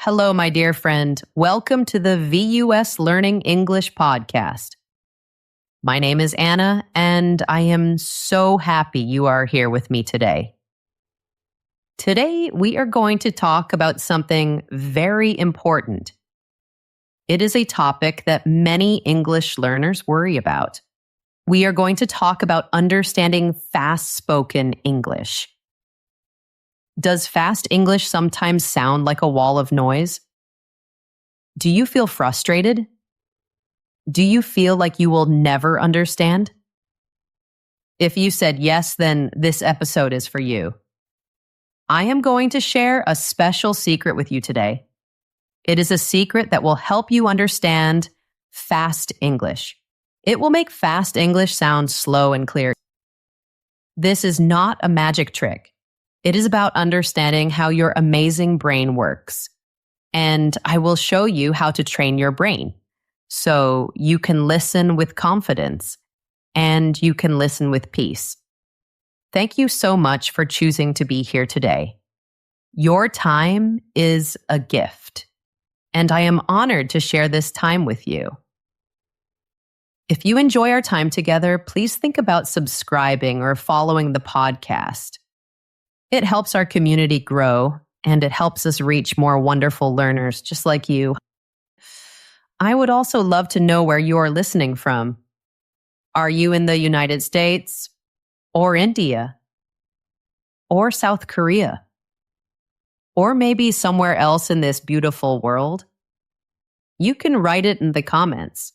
Hello, my dear friend. Welcome to the VUS Learning English podcast. My name is Anna, and I am so happy you are here with me today. Today, we are going to talk about something very important. It is a topic that many English learners worry about. We are going to talk about understanding fast-spoken English. Does fast English sometimes sound like a wall of noise? Do you feel frustrated? Do you feel like you will never understand? If you said yes, then this episode is for you. I am going to share a special secret with you today. It is a secret that will help you understand fast English. It will make fast English sound slow and clear. This is not a magic trick. It is about understanding how your amazing brain works. And I will show you how to train your brain so you can listen with confidence and you can listen with peace. Thank you so much for choosing to be here today. Your time is a gift, and I am honored to share this time with you. If you enjoy our time together, please think about subscribing or following the podcast. It helps our community grow, and it helps us reach more wonderful learners just like you. I would also love to know where you are listening from. Are you in the United States, or India, or South Korea, or maybe somewhere else in this beautiful world? You can write it in the comments.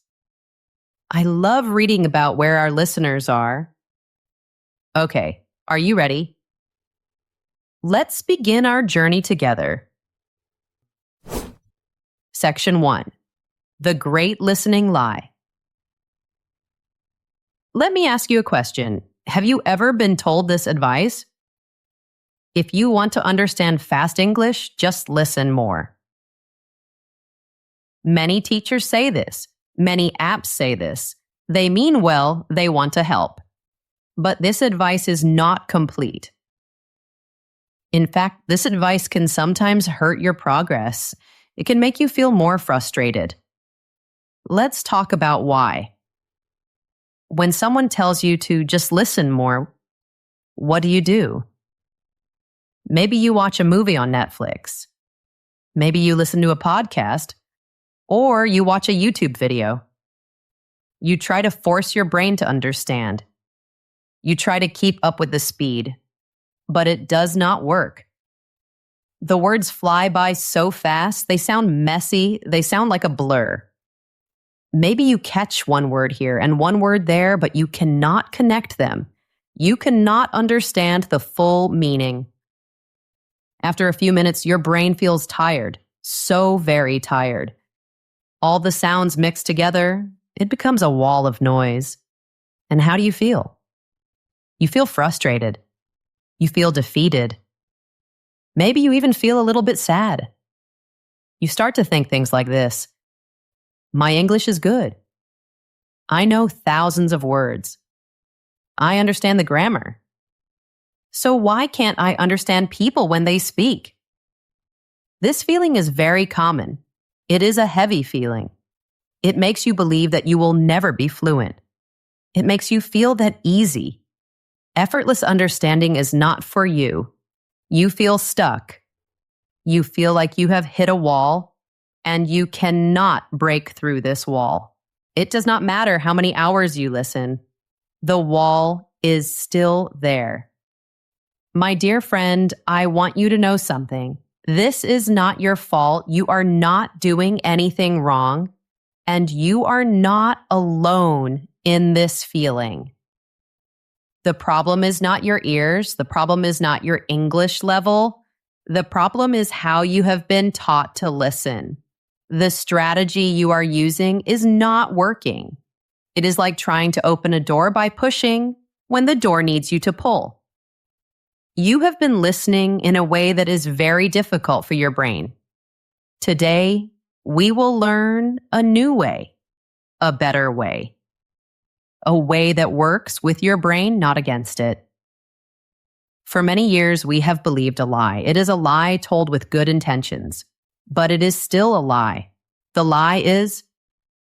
I love reading about where our listeners are. Okay, are you ready? Let's begin our journey together. Section 1. The Great Listening Lie. Let me ask you a question. Have you ever been told this advice? If you want to understand fast English, just listen more. Many teachers say this. Many apps say this. They mean well, they want to help. But this advice is not complete. In fact, this advice can sometimes hurt your progress. It can make you feel more frustrated. Let's talk about why. When someone tells you to just listen more, what do? Maybe you watch a movie on Netflix. Maybe you listen to a podcast, or you watch a YouTube video. You try to force your brain to understand. You try to keep up with the speed. But it does not work. The words fly by so fast, they sound messy, they sound like a blur. Maybe you catch one word here and one word there, but you cannot connect them. You cannot understand the full meaning. After a few minutes, your brain feels tired, so very tired. All the sounds mixed together, it becomes a wall of noise. And how do you feel? You feel frustrated. You feel defeated. Maybe you even feel a little bit sad. You start to think things like this. My English is good. I know thousands of words. I understand the grammar. So why can't I understand people when they speak? This feeling is very common. It is a heavy feeling. It makes you believe that you will never be fluent. It makes you feel that easy. Effortless understanding is not for you. You feel stuck. You feel like you have hit a wall, and you cannot break through this wall. It does not matter how many hours you listen. The wall is still there. My dear friend, I want you to know something. This is not your fault. You are not doing anything wrong, and you are not alone in this feeling. The problem is not your ears. The problem is not your English level. The problem is how you have been taught to listen. The strategy you are using is not working. It is like trying to open a door by pushing when the door needs you to pull. You have been listening in a way that is very difficult for your brain. Today, we will learn a new way, a better way. A way that works with your brain, not against it. For many years, we have believed a lie. It is a lie told with good intentions. but it is still a lie. The lie is,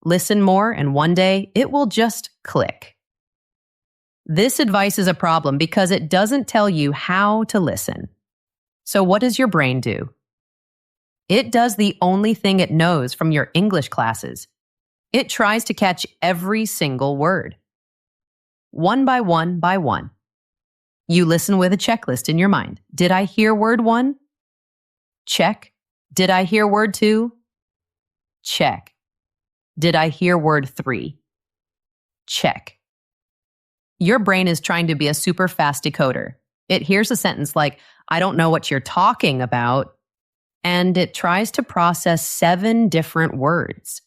listen more and one day it will just click. This advice is a problem because it doesn't tell you how to listen. So what does your brain do? It does the only thing it knows from your English classes. It tries to catch every single word. One by one by one. You listen with a checklist in your mind. Did I hear word 1? Check. Did I hear word 2? Check. Did I hear word 3? Check. Your brain is trying to be a super fast decoder. It hears a sentence like, I don't know what you're talking about, and it tries to process 7 different words,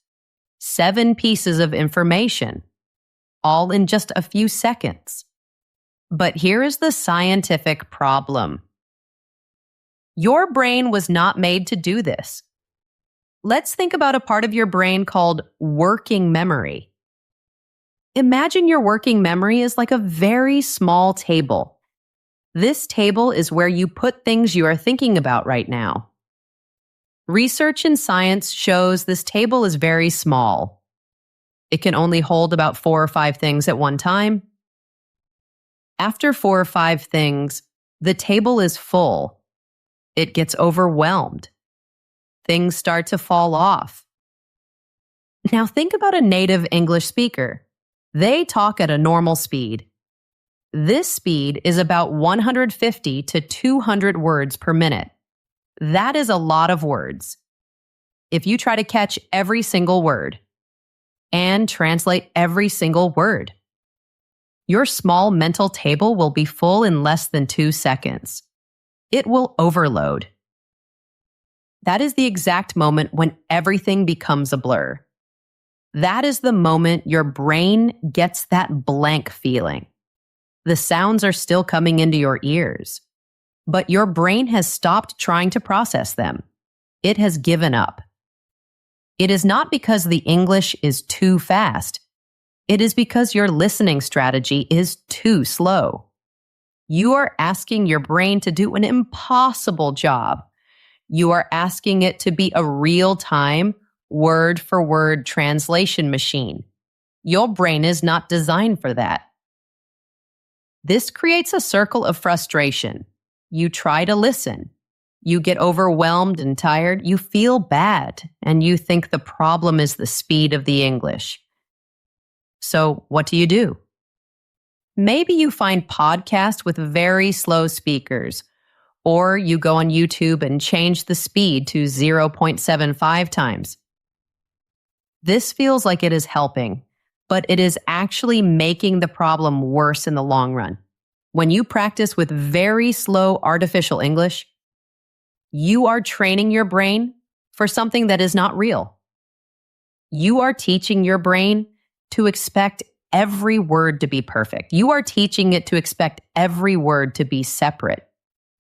7 pieces of information, all in just a few seconds. But here is the scientific problem. Your brain was not made to do this. Let's think about a part of your brain called working memory. Imagine your working memory is like a very small table. This table is where you put things you are thinking about right now. Research in science shows this table is very small. It can only hold about 4 or 5 things at one time. After 4 or 5 things, the table is full. It gets overwhelmed. Things start to fall off. Now think about a native English speaker. They talk at a normal speed. This speed is about 150 to 200 words per minute. That is a lot of words. If you try to catch every single word and translate every single word, your small mental table will be full in less than 2 seconds. It will overload. That is the exact moment when everything becomes a blur. That is the moment your brain gets that blank feeling. The sounds are still coming into your ears, but your brain has stopped trying to process them. It has given up. It is not because the English is too fast. It is because your listening strategy is too slow. You are asking your brain to do an impossible job. You are asking it to be a real-time, word-for-word translation machine. Your brain is not designed for that. This creates a circle of frustration. You try to listen. You get overwhelmed and tired. You feel bad, and you think the problem is the speed of the English. So what do? Maybe you find podcasts with very slow speakers, or you go on YouTube and change the speed to 0.75 times. This feels like it is helping, but it is actually making the problem worse in the long run. When you practice with very slow artificial English, you are training your brain for something that is not real. You are teaching your brain to expect every word to be perfect. You are teaching it to expect every word to be separate.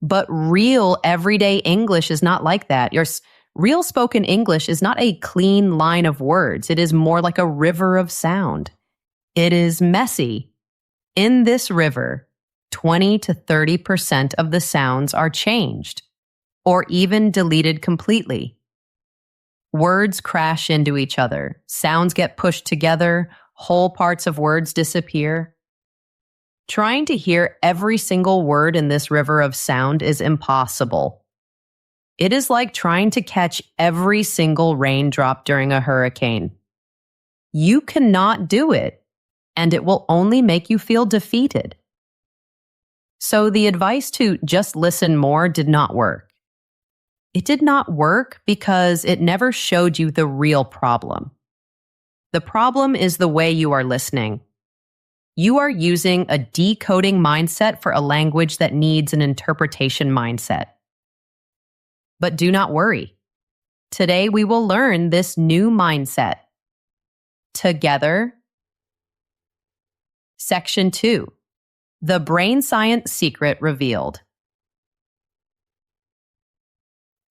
But real everyday English is not like that. Your real spoken English is not a clean line of words. It is more like a river of sound. It is messy. In this river, 20 to 30% of the sounds are changed, or even deleted completely. Words crash into each other. Sounds get pushed together. Whole parts of words disappear. Trying to hear every single word in this river of sound is impossible. It is like trying to catch every single raindrop during a hurricane. You cannot do it, and it will only make you feel defeated. So the advice to just listen more did not work. It did not work because it never showed you the real problem. The problem is the way you are listening. You are using a decoding mindset for a language that needs an interpretation mindset. But do not worry. Today we will learn this new mindset. Together. Section 2. The Brain Science Secret Revealed.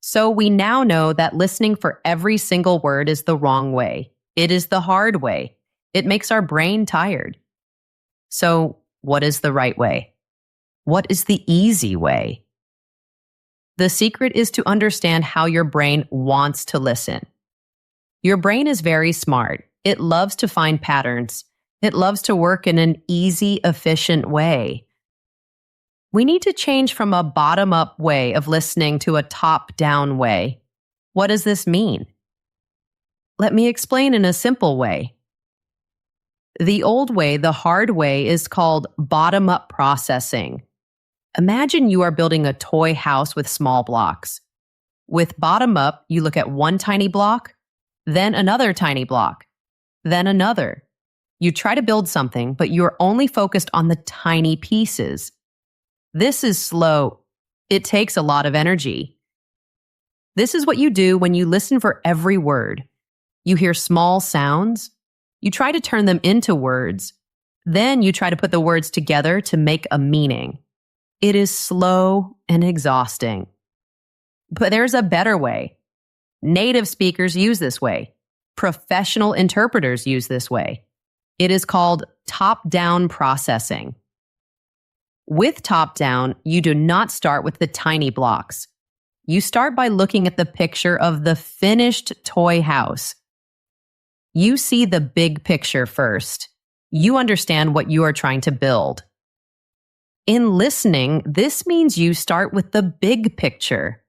So we now know that listening for every single word is the wrong way. It is the hard way. It makes our brain tired. So what is the right way? What is the easy way? The secret is to understand how your brain wants to listen. Your brain is very smart. It loves to find patterns. It loves to work in an easy, efficient way. We need to change from a bottom-up way of listening to a top-down way. What does this mean? Let me explain in a simple way. The old way, the hard way, is called bottom-up processing. Imagine you are building a toy house with small blocks. With bottom-up, you look at one tiny block, then another tiny block, then another. You try to build something, but you're only focused on the tiny pieces. This is slow. It takes a lot of energy. This is what you do when you listen for every word. You hear small sounds. You try to turn them into words. Then you try to put the words together to make a meaning. It is slow and exhausting. But there's a better way. Native speakers use this way. Professional interpreters use this way. It is called top-down processing. With top-down, you do not start with the tiny blocks. You start by looking at the picture of the finished toy house. You see the big picture first. You understand what you are trying to build. In listening, this means you start with the big picture.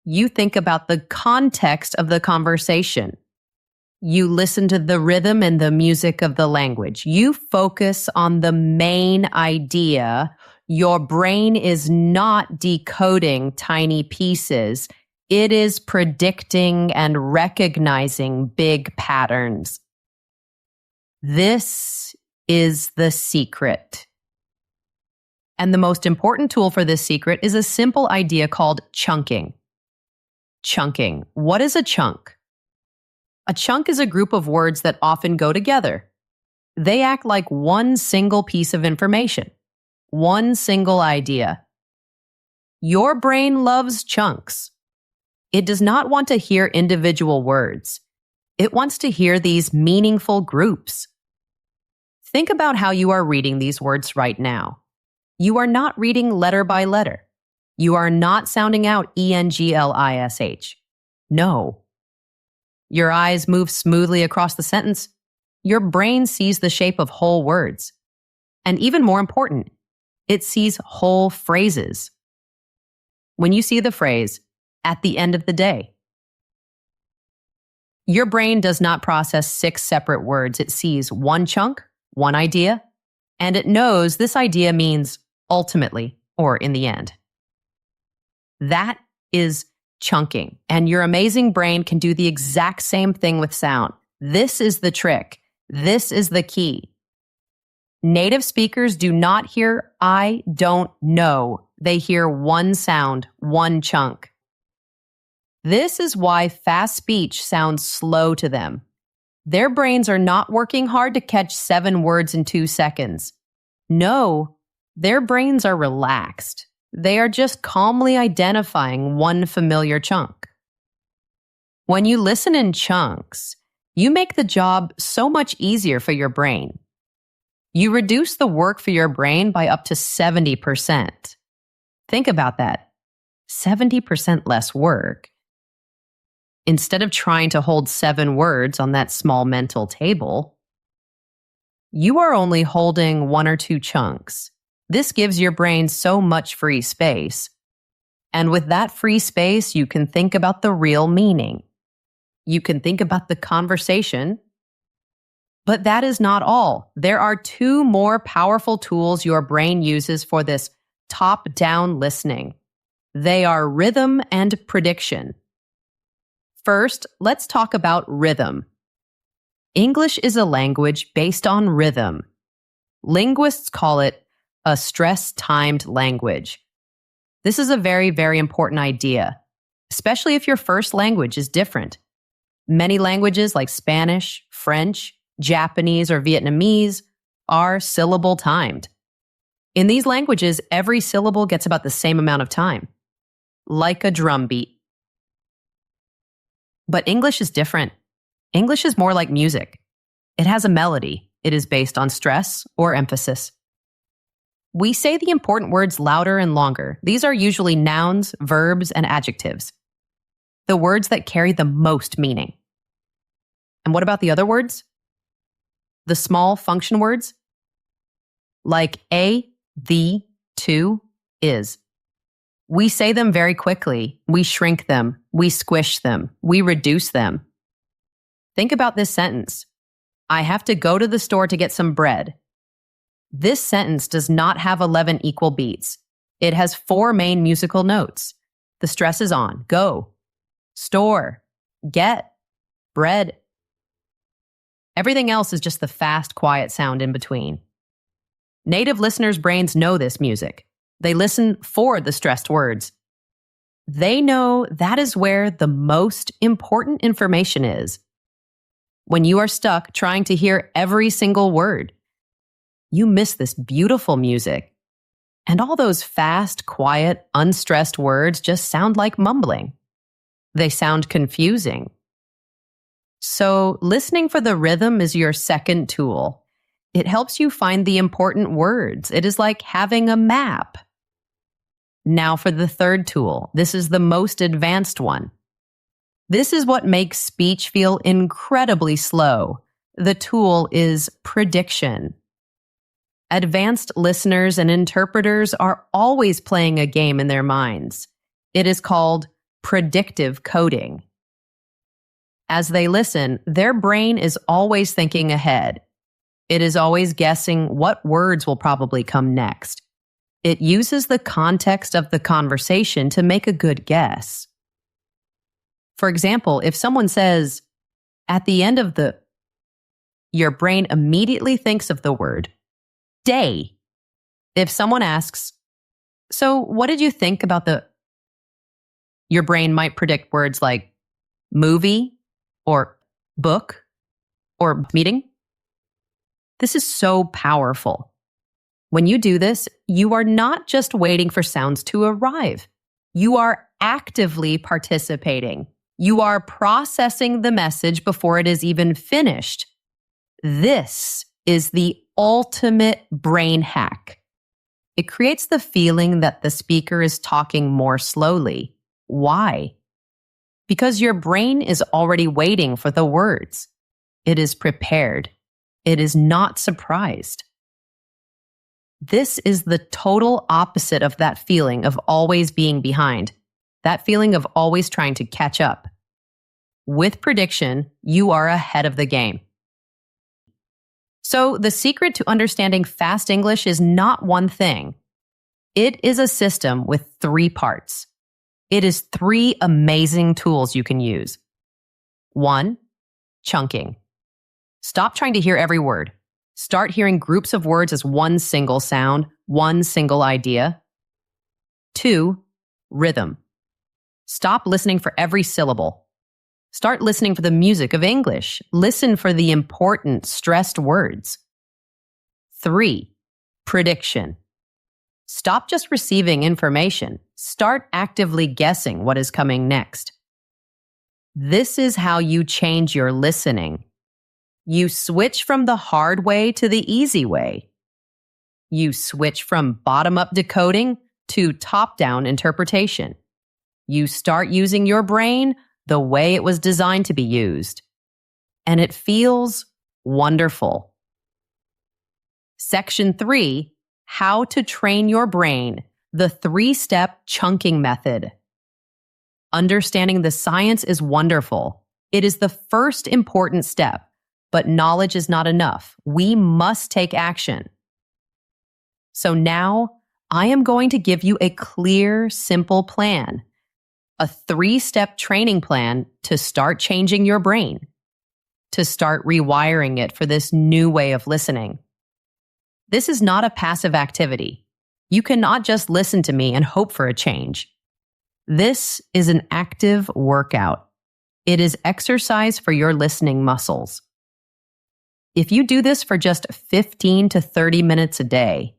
You think about the context of the conversation. You listen to the rhythm and the music of the language. You focus on the main idea. Your brain is not decoding tiny pieces. It is predicting and recognizing big patterns. This is the secret. And the most important tool for this secret is a simple idea called chunking. Chunking. What is a chunk? A chunk is a group of words that often go together. They act like one single piece of information, one single idea. Your brain loves chunks. It does not want to hear individual words. It wants to hear these meaningful groups. Think about how you are reading these words right now. You are not reading letter by letter. You are not sounding out English. No. Your eyes move smoothly across the sentence. Your brain sees the shape of whole words. And even more important, it sees whole phrases. When you see the phrase, at the end of the day, your brain does not process 6 separate words. It sees one chunk, one idea, and it knows this idea means ultimately or in the end. That is chunking, and your amazing brain can do the exact same thing with sound. This is the trick. This is the key. Native speakers do not hear I don't know. They hear one sound, one chunk. This is why fast speech sounds slow to them. Their brains are not working hard to catch 7 words in 2 seconds. No, their brains are relaxed. They are just calmly identifying one familiar chunk. When you listen in chunks, you make the job so much easier for your brain. You reduce the work for your brain by up to 70%. Think about that. 70% less work. Instead of trying to hold 7 words on that small mental table, you are only holding 1 or 2 chunks. This gives your brain so much free space. And with that free space, you can think about the real meaning. You can think about the conversation. But that is not all. There are 2 more powerful tools your brain uses for this top-down listening. They are rhythm and prediction. First, let's talk about rhythm. English is a language based on rhythm. Linguists call it a stress-timed language. This is a very, very important idea, especially if your first language is different. Many languages like Spanish, French, Japanese, or Vietnamese are syllable timed. In these languages, every syllable gets about the same amount of time, like a drum beat. But English is different. English is more like music. It has a melody. It is based on stress or emphasis. We say the important words louder and longer. These are usually nouns, verbs, and adjectives. The words that carry the most meaning. And what about the other words? The small function words? Like a, the, to, is. We say them very quickly. We shrink them. We squish them. We reduce them. Think about this sentence. I have to go to the store to get some bread. This sentence does not have 11 equal beats. It has 4 main musical notes. The stress is on go, store, get, bread. Everything else is just the fast, quiet sound in between. Native listeners' brains know this music. They listen for the stressed words. They know that is where the most important information is. When you are stuck trying to hear every single word, you miss this beautiful music. And all those fast, quiet, unstressed words just sound like mumbling. They sound confusing. So, listening for the rhythm is your second tool. It helps you find the important words. It is like having a map. Now for the third tool. This is the most advanced one. This is what makes speech feel incredibly slow. The tool is prediction. Advanced listeners and interpreters are always playing a game in their minds. It is called predictive coding. As they listen, their brain is always thinking ahead. It is always guessing what words will probably come next. It uses the context of the conversation to make a good guess. For example, if someone says, at the end of your brain immediately thinks of the word day. If someone asks, so what did you think about your brain might predict words like movie or book or meeting. This is so powerful. When you do this, you are not just waiting for sounds to arrive. You are actively participating. You are processing the message before it is even finished. This is the ultimate brain hack. It creates the feeling that the speaker is talking more slowly. Why? Because your brain is already waiting for the words. It is prepared. It is not surprised. This is the total opposite of that feeling of always being behind, that feeling of always trying to catch up. With prediction, you are ahead of the game. So the secret to understanding fast English is not one thing. It is a system with 3 parts. It is 3 amazing tools you can use. 1, chunking. Stop trying to hear every word. Start hearing groups of words as one single sound, one single idea. 2, rhythm. Stop listening for every syllable. Start listening for the music of English. Listen for the important, stressed words. 3, prediction. Stop just receiving information. Start actively guessing what is coming next. This is how you change your listening. You switch from the hard way to the easy way. You switch from bottom-up decoding to top-down interpretation. You start using your brain the way it was designed to be used. And it feels wonderful. Section 3, how to train your brain, the 3-step chunking method. Understanding the science is wonderful. It is the first important step. But knowledge is not enough. We must take action. So now, I am going to give you a clear, simple plan. A 3-step training plan to start changing your brain. To start rewiring it for this new way of listening. This is not a passive activity. You cannot just listen to me and hope for a change. This is an active workout. It is exercise for your listening muscles. If you do this for just 15 to 30 minutes a day,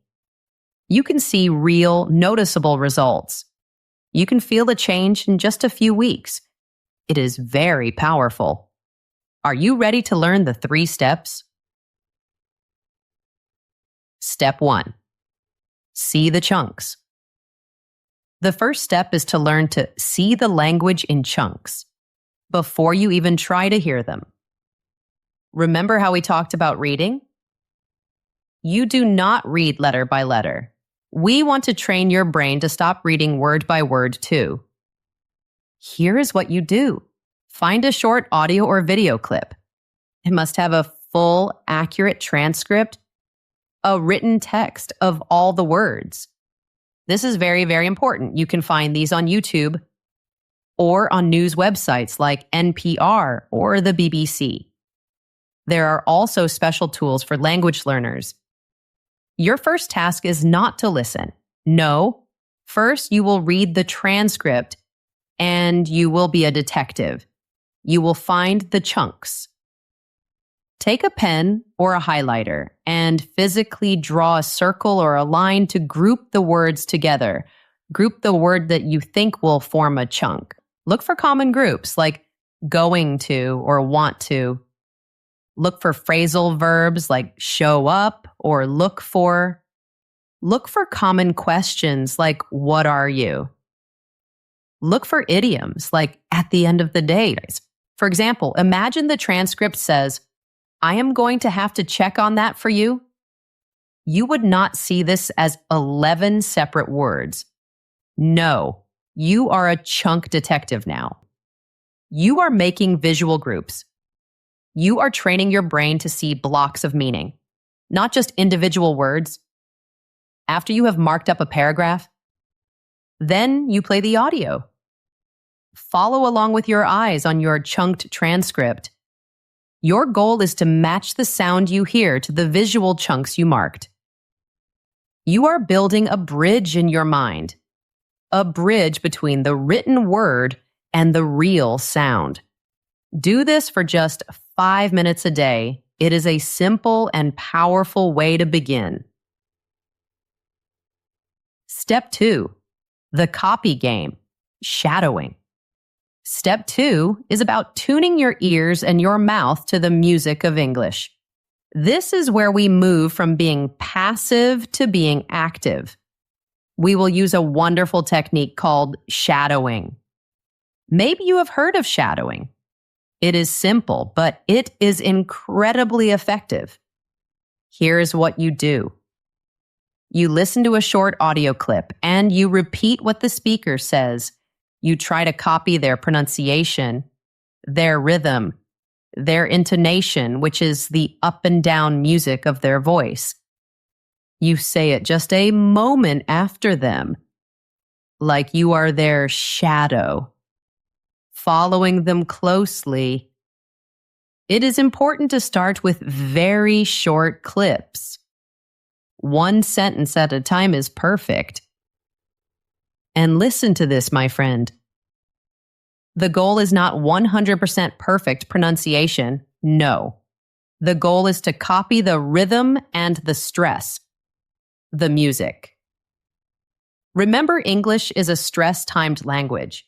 you can see real, noticeable results. You can feel a change in just a few weeks. It is very powerful. Are you ready to learn the 3 steps? Step 1. See the chunks. The first step is to learn to see the language in chunks before you even try to hear them. Remember how we talked about reading? You do not read letter by letter. We want to train your brain to stop reading word by word too. Here is what you do. Find a short audio or video clip. It must have a full, accurate transcript, a written text of all the words. This is very, very important. You can find these on YouTube or on news websites like NPR or the BBC. There are also special tools for language learners. Your first task is not to listen. No, first you will read the transcript and you will be a detective. You will find the chunks. Take a pen or a highlighter and physically draw a circle or a line to group the words together. Group the word that you think will form a chunk. Look for common groups like going to or want to. Look for phrasal verbs like show up or look for. Look for common questions like what are you? Look for idioms like at the end of the day. For example, imagine the transcript says, I am going to have to check on that for you. You would not see this as 11 separate words. No, you are a chunk detective now. You are making visual groups. You are training your brain to see blocks of meaning, not just individual words. After you have marked up a paragraph, then you play the audio. Follow along with your eyes on your chunked transcript. Your goal is to match the sound you hear to the visual chunks you marked. You are building a bridge in your mind, a bridge between the written word and the real sound. Do this for just 5 minutes a day. It is a simple and powerful way to begin. Step 2, the copy game, shadowing. Step 2 is about tuning your ears and your mouth to the music of English. This is where we move from being passive to being active. We will use a wonderful technique called shadowing. Maybe you have heard of shadowing. It is simple, but it is incredibly effective. Here's what you do. You listen to a short audio clip and you repeat what the speaker says. You try to copy their pronunciation, their rhythm, their intonation, which is the up and down music of their voice. You say it just a moment after them, like you are their shadow, following them closely. It is important to start with very short clips. 1 sentence at a time is perfect. And listen to this, my friend. The goal is not 100% perfect pronunciation. No. The goal is to copy the rhythm and the stress, the music. Remember, English is a stress-timed language.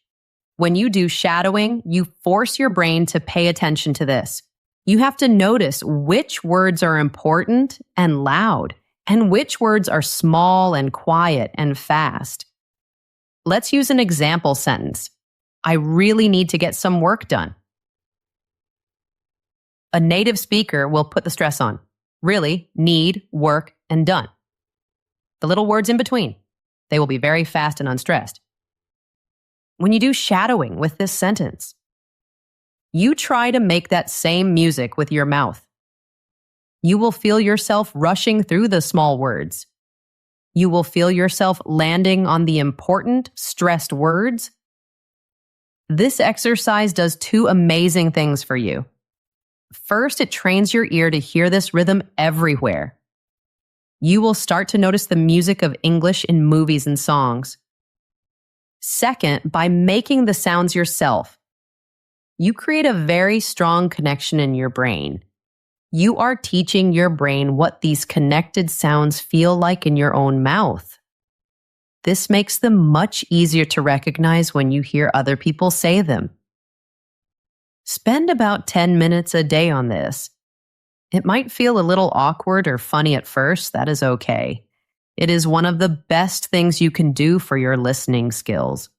When you do shadowing, you force your brain to pay attention to this. You have to notice which words are important and loud, and which words are small and quiet and fast. Let's use an example sentence. I really need to get some work done. A native speaker will put the stress on. Really, need, work, and done. The little words in between. They will be very fast and unstressed. When you do shadowing with this sentence, you try to make that same music with your mouth. You will feel yourself rushing through the small words. You will feel yourself landing on the important, stressed words. This exercise does 2 amazing things for you. First, it trains your ear to hear this rhythm everywhere. You will start to notice the music of English in movies and songs. Second, by making the sounds yourself, you create a very strong connection in your brain. You are teaching your brain what these connected sounds feel like in your own mouth. This makes them much easier to recognize when you hear other people say them. Spend about 10 minutes a day on this. It might feel a little awkward or funny at first. That is okay. It is one of the best things you can do for your listening skills.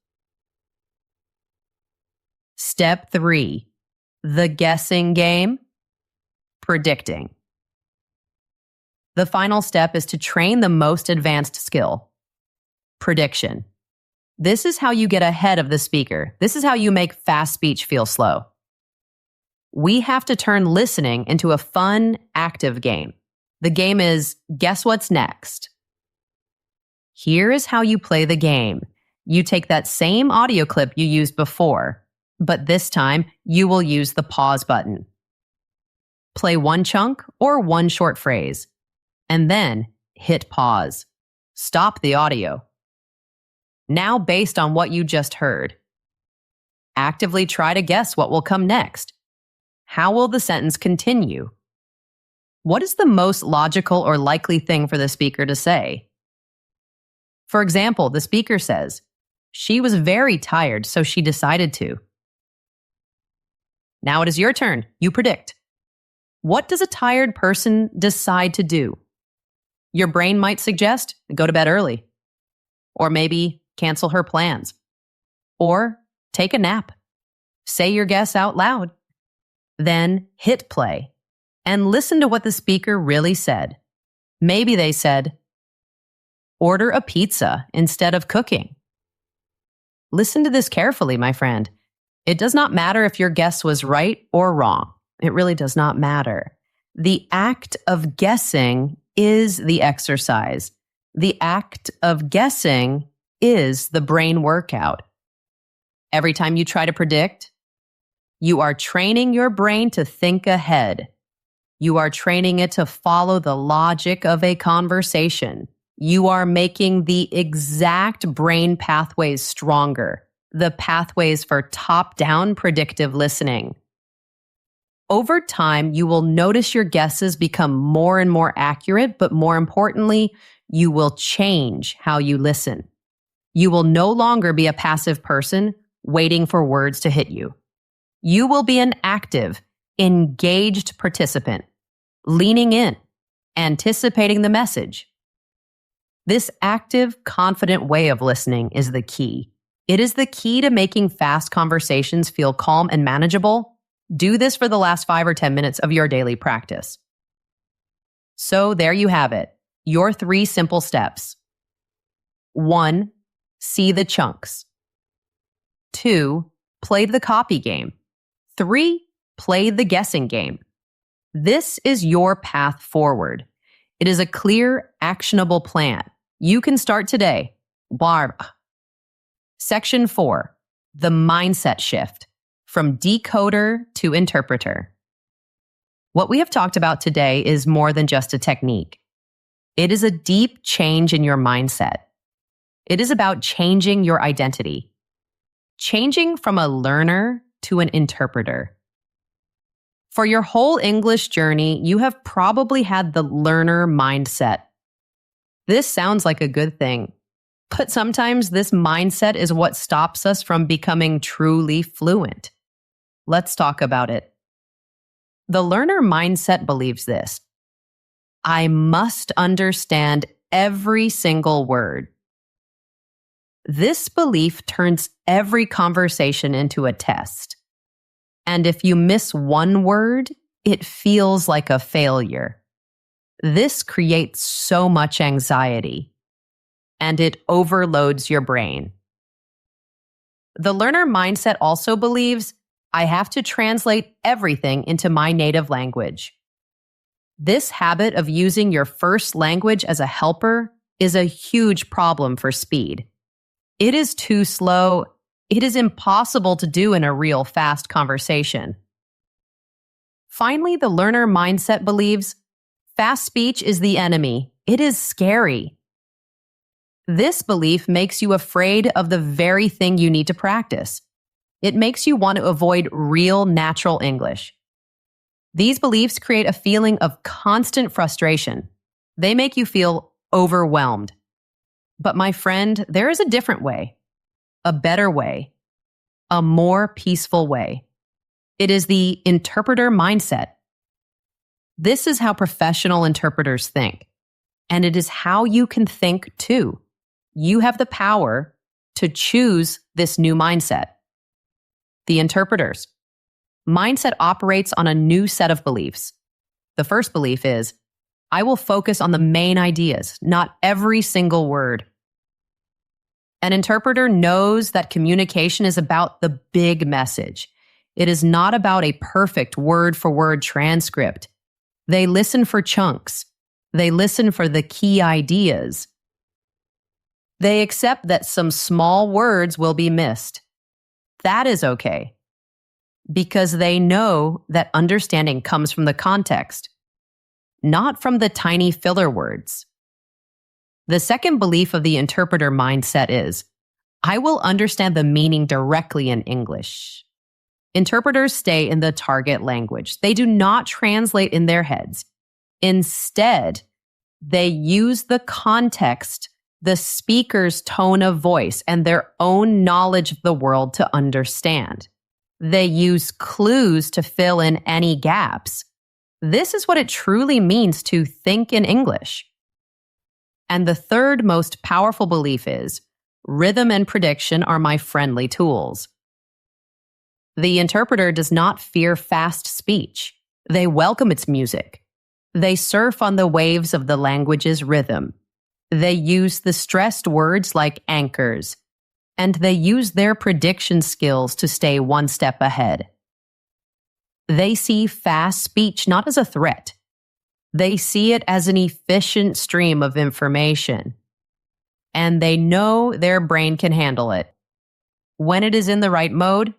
Step 3, the guessing game, predicting. The final step is to train the most advanced skill, prediction. This is how you get ahead of the speaker. This is how you make fast speech feel slow. We have to turn listening into a fun, active game. The game is guess what's next. Here is how you play the game. You take that same audio clip you used before, but this time you will use the pause button. Play one chunk or one short phrase, and then hit pause. Stop the audio. Now, based on what you just heard, actively try to guess what will come next. How will the sentence continue? What is the most logical or likely thing for the speaker to say? For example, the speaker says, "She was very tired, so she decided to." Now it is your turn. You predict. What does a tired person decide to do? Your brain might suggest go to bed early, or maybe cancel her plans, or take a nap. Say your guess out loud. Then hit play and listen to what the speaker really said. Maybe they said, "Order a pizza instead of cooking." Listen to this carefully, my friend. It does not matter if your guess was right or wrong. It really does not matter. The act of guessing is the exercise. The act of guessing is the brain workout. Every time you try to predict, you are training your brain to think ahead. You are training it to follow the logic of a conversation. You are making the exact brain pathways stronger, the pathways for top-down predictive listening. Over time, you will notice your guesses become more and more accurate, but more importantly, you will change how you listen. You will no longer be a passive person waiting for words to hit you. You will be an active, engaged participant, leaning in, anticipating the message. This active, confident way of listening is the key. It is the key to making fast conversations feel calm and manageable. Do this for the last 5 or 10 minutes of your daily practice. So there you have it, your 3 simple steps. 1, see the chunks. 2, play the copy game. 3, play the guessing game. This is your path forward. It is a clear, actionable plan. You can start today. Barb. Section 4, the mindset shift, from decoder to interpreter. What we have talked about today is more than just a technique. It is a deep change in your mindset. It is about changing your identity, changing from a learner to an interpreter. For your whole English journey, you have probably had the learner mindset. This sounds like a good thing, but sometimes this mindset is what stops us from becoming truly fluent. Let's talk about it. The learner mindset believes this: I must understand every single word. This belief turns every conversation into a test. And if you miss one word, it feels like a failure. This creates so much anxiety, and it overloads your brain. The learner mindset also believes, I have to translate everything into my native language. This habit of using your first language as a helper is a huge problem for speed. It is too slow. It is impossible to do in a real fast conversation. Finally, the learner mindset believes fast speech is the enemy. It is scary. This belief makes you afraid of the very thing you need to practice. It makes you want to avoid real, natural English. These beliefs create a feeling of constant frustration. They make you feel overwhelmed. But my friend, there is a different way, a better way, a more peaceful way. It is the interpreter mindset. This is how professional interpreters think. And it is how you can think too. You have the power to choose this new mindset. The interpreters. Mindset operates on a new set of beliefs. The first belief is, I will focus on the main ideas, not every single word. An interpreter knows that communication is about the big message. It is not about a perfect word-for-word transcript. They listen for chunks. They listen for the key ideas. They accept that some small words will be missed. That is okay, because they know that understanding comes from the context, not from the tiny filler words. The second belief of the interpreter mindset is, I will understand the meaning directly in English. Interpreters stay in the target language. They do not translate in their heads. Instead, they use the context, the speaker's tone of voice, and their own knowledge of the world to understand. They use clues to fill in any gaps. This is what it truly means to think in English. And the third most powerful belief is, rhythm and prediction are my friendly tools. The interpreter does not fear fast speech. They welcome its music. They surf on the waves of the language's rhythm. They use the stressed words like anchors, and they use their prediction skills to stay one step ahead. They see fast speech not as a threat. They see it as an efficient stream of information. And they know their brain can handle it. When it is in the right mode,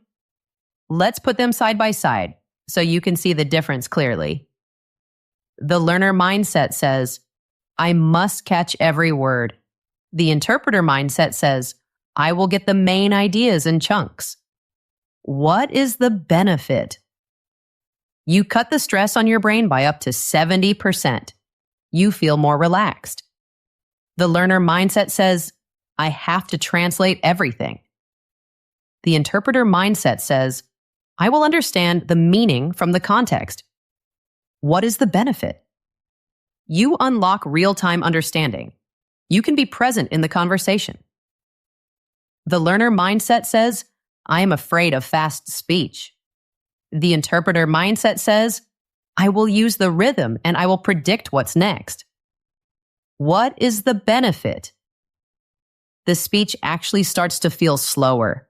let's put them side by side so you can see the difference clearly. The learner mindset says, I must catch every word. The interpreter mindset says, I will get the main ideas in chunks. What is the benefit? You cut the stress on your brain by up to 70%. You feel more relaxed. The learner mindset says, I have to translate everything. The interpreter mindset says, I will understand the meaning from the context. What is the benefit? You unlock real-time understanding. You can be present in the conversation. The learner mindset says, I am afraid of fast speech. The interpreter mindset says, I will use the rhythm and I will predict what's next. What is the benefit? The speech actually starts to feel slower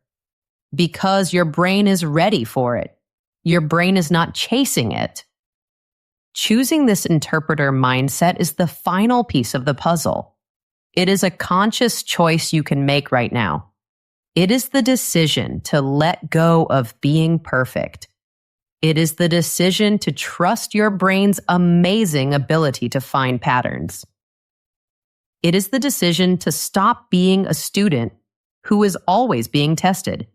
because your brain is ready for it. Your brain is not chasing it. Choosing this interpreter mindset is the final piece of the puzzle. It is a conscious choice you can make right now. It is the decision to let go of being perfect. It is the decision to trust your brain's amazing ability to find patterns. It is the decision to stop being a student who is always being tested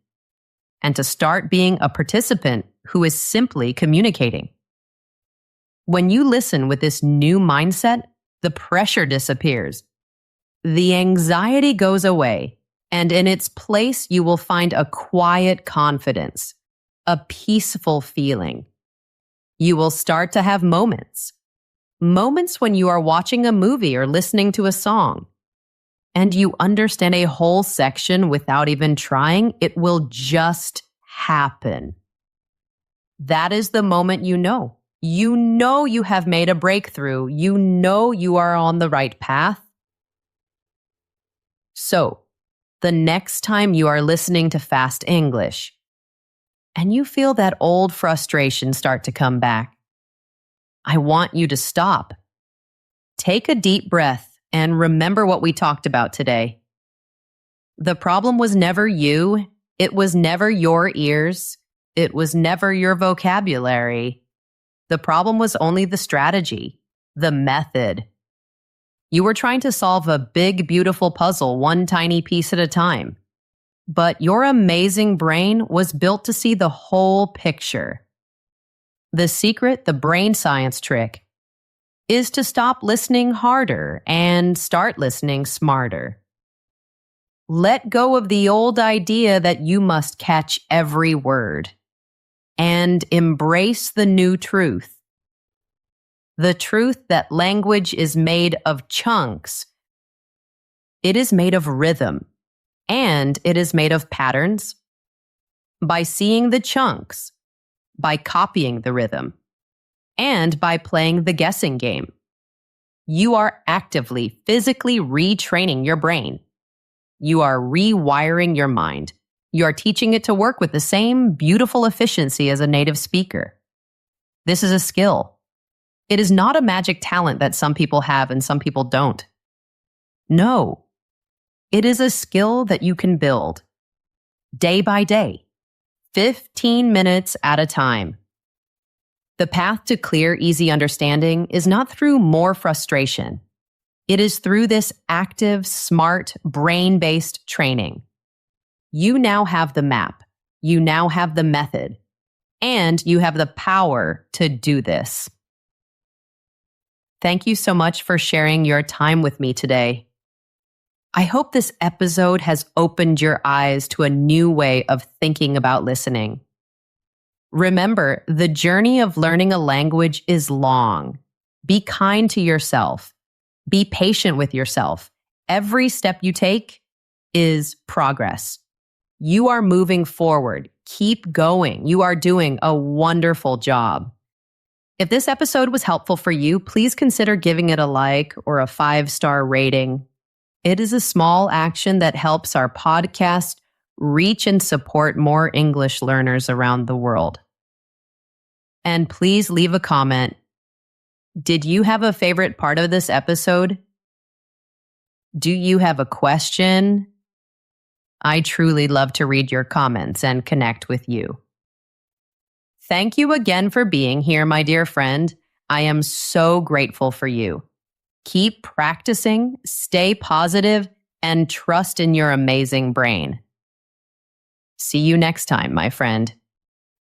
and to start being a participant who is simply communicating. When you listen with this new mindset, the pressure disappears. The anxiety goes away, and in its place, you will find a quiet confidence, a peaceful feeling. You will start to have moments when you are watching a movie or listening to a song, and you understand a whole section without even trying. It will just happen. That is the moment you know. You know you have made a breakthrough. You know you are on the right path. So, the next time you are listening to fast English, and you feel that old frustration start to come back, I want you to stop. Take a deep breath and remember what we talked about today. The problem was never you. It was never your ears. It was never your vocabulary. The problem was only the strategy, the method. You were trying to solve a big, beautiful puzzle one tiny piece at a time. But your amazing brain was built to see the whole picture. The secret, the brain science trick, is to stop listening harder and start listening smarter. Let go of the old idea that you must catch every word and embrace the new truth. the truth that language is made of chunks. It is made of rhythm, and it is made of patterns. By seeing the chunks, by copying the rhythm, and by playing the guessing game, you are actively, physically retraining your brain. You are rewiring your mind. You are teaching it to work with the same beautiful efficiency as a native speaker. This is a skill. It is not a magic talent that some people have and some people don't. No, it is a skill that you can build day by day, 15 minutes at a time. The path to clear, easy understanding is not through more frustration. It is through this active, smart, brain-based training. You now have the map. You now have the method. And you have the power to do this. Thank you so much for sharing your time with me today. I hope this episode has opened your eyes to a new way of thinking about listening. Remember, the journey of learning a language is long. Be kind to yourself. Be patient with yourself. Every step you take is progress. You are moving forward. Keep going. You are doing a wonderful job. If this episode was helpful for you, please consider giving it a like or a 5-star rating. It is a small action that helps our podcast reach and support more English learners around the world. And please leave a comment. Did you have a favorite part of this episode? Do you have a question? I truly love to read your comments and connect with you. Thank you again for being here, my dear friend. I am so grateful for you. Keep practicing, stay positive, and trust in your amazing brain. See you next time, my friend.